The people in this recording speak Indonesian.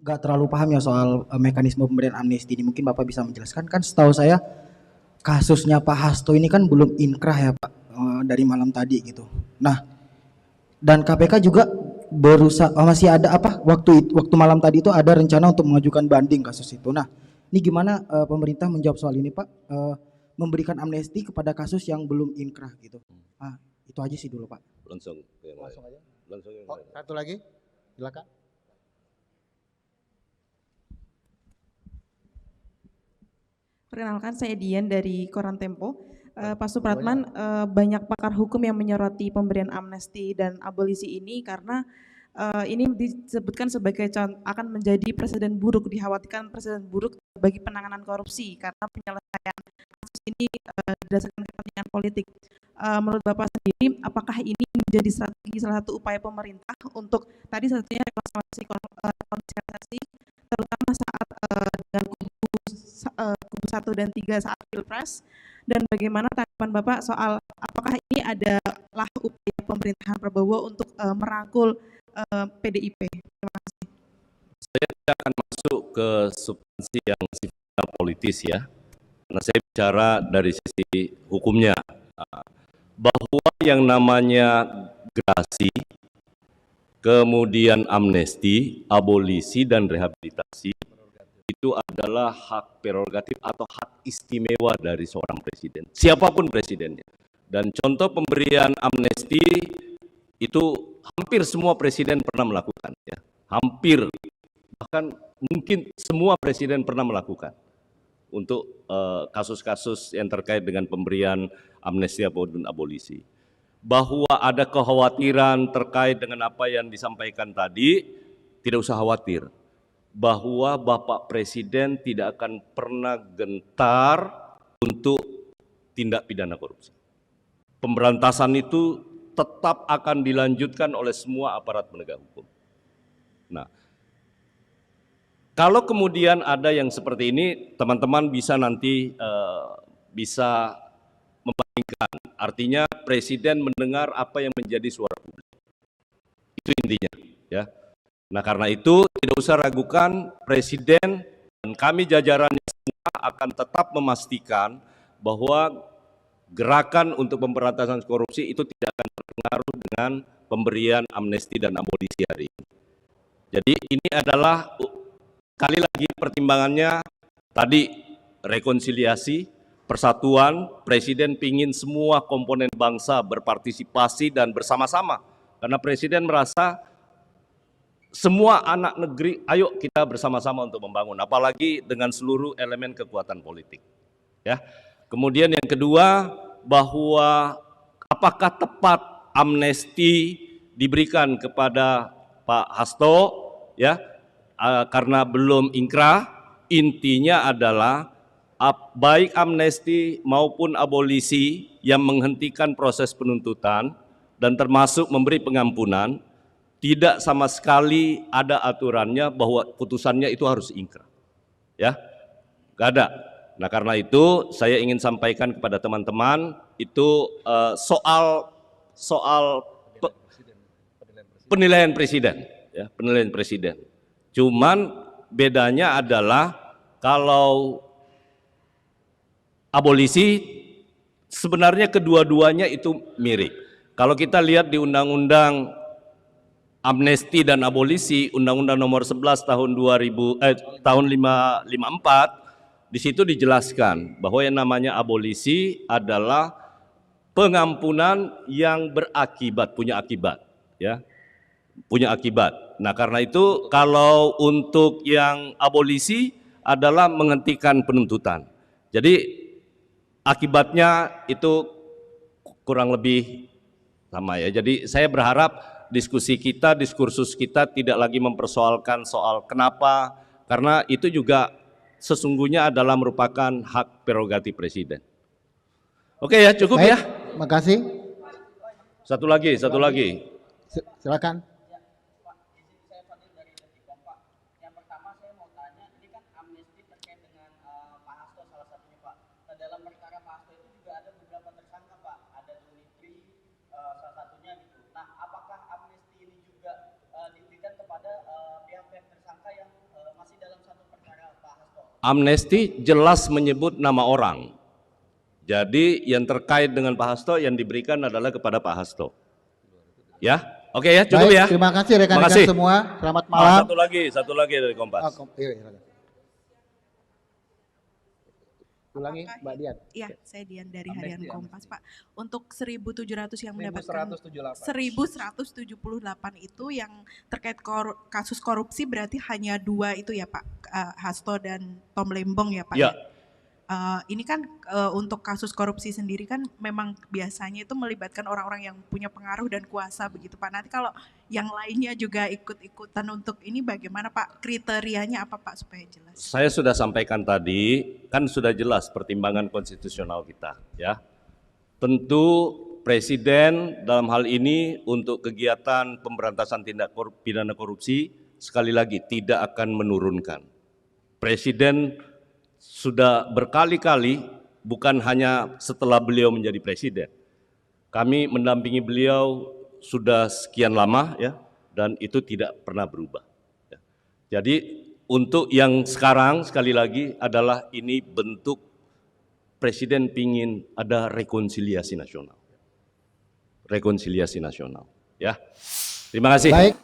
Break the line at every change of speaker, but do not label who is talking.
nggak terlalu paham ya soal mekanisme pemberian amnesti ini. Mungkin Bapak bisa menjelaskan. Kan setahu saya kasusnya Pak Hasto ini kan belum inkrah ya Pak, dari malam tadi gitu. Nah, dan KPK juga berusaha, masih ada apa, waktu malam tadi itu ada rencana untuk mengajukan banding kasus itu. Nah, ini gimana pemerintah menjawab soal ini Pak? Memberikan amnesti kepada kasus yang belum inkrah gitu. Itu aja sih dulu Pak.
Langsung aja.
Satu lagi, silakan.
Perkenalkan, saya Dian dari Koran Tempo. Pak Supratman, banyak pakar hukum yang menyoroti pemberian amnesti dan abolisi ini karena ini disebutkan sebagai akan menjadi presiden buruk, dikhawatirkan presiden buruk bagi penanganan korupsi karena penyelesaian kasus ini berdasarkan kepentingan politik. Menurut Bapak sendiri, apakah ini menjadi strategi salah satu upaya pemerintah untuk tadi satunya rekonsiliasi, terutama saat dengan kubu 1 dan 3 saat Pilpres, dan bagaimana tanggapan Bapak soal apakah ini adalah upaya pemerintahan Prabowo untuk merangkul PDIP? Terima kasih.
Saya tidak akan masuk ke substansi yang sifatnya politis ya, karena saya bicara dari sisi hukumnya, bahwa yang namanya gerasi, kemudian amnesti, abolisi, dan rehabilitasi itu adalah hak prerogatif atau hak istimewa dari seorang presiden, siapapun presidennya. Dan contoh pemberian amnesti itu hampir semua presiden pernah melakukan, ya. Hampir, bahkan mungkin semua presiden pernah melakukan untuk kasus-kasus yang terkait dengan pemberian amnesti ataupun abolisi. Bahwa ada kekhawatiran terkait dengan apa yang disampaikan tadi, tidak usah khawatir. Bahwa Bapak Presiden tidak akan pernah gentar untuk tindak pidana korupsi. Pemberantasan itu tetap akan dilanjutkan oleh semua aparat penegak hukum. Nah, kalau kemudian ada yang seperti ini, teman-teman bisa nanti bisa membandingkan. Artinya Presiden mendengar apa yang menjadi suara publik. Itu intinya, ya. Nah, karena itu tidak usah ragukan, Presiden dan kami jajarannya semua akan tetap memastikan bahwa gerakan untuk pemberantasan korupsi itu tidak akan terpengaruh dengan pemberian amnesti dan abolisi hari ini. Jadi ini adalah sekali lagi pertimbangannya tadi rekonsiliasi, persatuan. Presiden ingin semua komponen bangsa berpartisipasi dan bersama-sama. Karena Presiden merasa semua anak negeri, ayo kita bersama-sama untuk membangun, apalagi dengan seluruh elemen kekuatan politik. Ya. Kemudian yang kedua, bahwa apakah tepat amnesti diberikan kepada Pak Hasto, ya, karena belum inkrah. Intinya adalah baik amnesti maupun abolisi yang menghentikan proses penuntutan dan termasuk memberi pengampunan, tidak sama sekali ada aturannya bahwa putusannya itu harus inkrah, ya, nggak ada. Nah, karena itu saya ingin sampaikan kepada teman-teman itu soal penilaian presiden, ya, penilaian presiden. Cuman bedanya adalah kalau abolisi sebenarnya kedua-duanya itu mirip. Kalau kita lihat di Undang-Undang Amnesti dan Abolisi, Undang-Undang Nomor 11 tahun 554, di situ dijelaskan bahwa yang namanya abolisi adalah pengampunan yang berakibat, punya akibat, ya, punya akibat. Nah, karena itu kalau untuk yang abolisi adalah menghentikan penuntutan. Jadi akibatnya itu kurang lebih sama, ya. Jadi saya berharap diskusi kita, diskursus kita tidak lagi mempersoalkan soal kenapa, karena itu juga sesungguhnya adalah merupakan hak prerogatif presiden. Oke ya, cukup. Baik, ya.
Makasih.
Satu lagi.
Silakan.
amnesti jelas menyebut nama orang. Jadi yang terkait dengan Pak Hasto yang diberikan adalah kepada Pak Hasto. Ya, oke ya, cukup
Baik,
ya.
terima kasih rekan-rekan
Makasih.
semua. Selamat malam.
Satu lagi dari Kompas.
Iya, silakan. Ulangi, Mbak Dian.
Iya, saya Dian dari Harian Kompas, Pak. Untuk 1.700 yang mendapatkan 1.178 itu yang terkait kasus korupsi berarti hanya 2 itu ya Pak, Hasto dan Tom Lembong ya Pak?
Ya.
Ini kan untuk kasus korupsi sendiri kan memang biasanya itu melibatkan orang-orang yang punya pengaruh dan kuasa begitu Pak. Nanti kalau yang lainnya juga ikut-ikutan untuk ini bagaimana Pak? Kriterianya apa Pak supaya jelas?
Saya sudah sampaikan tadi, kan sudah jelas pertimbangan konstitusional kita, ya. Tentu Presiden dalam hal ini untuk kegiatan pemberantasan tindak pidana korupsi sekali lagi tidak akan menurunkan. Presiden sudah berkali-kali, bukan hanya setelah beliau menjadi presiden. Kami mendampingi beliau sudah sekian lama ya, dan itu tidak pernah berubah. Ya. Jadi untuk yang sekarang sekali lagi adalah ini bentuk presiden pingin ada rekonsiliasi nasional. Rekonsiliasi nasional. Ya. Terima kasih.
Baik.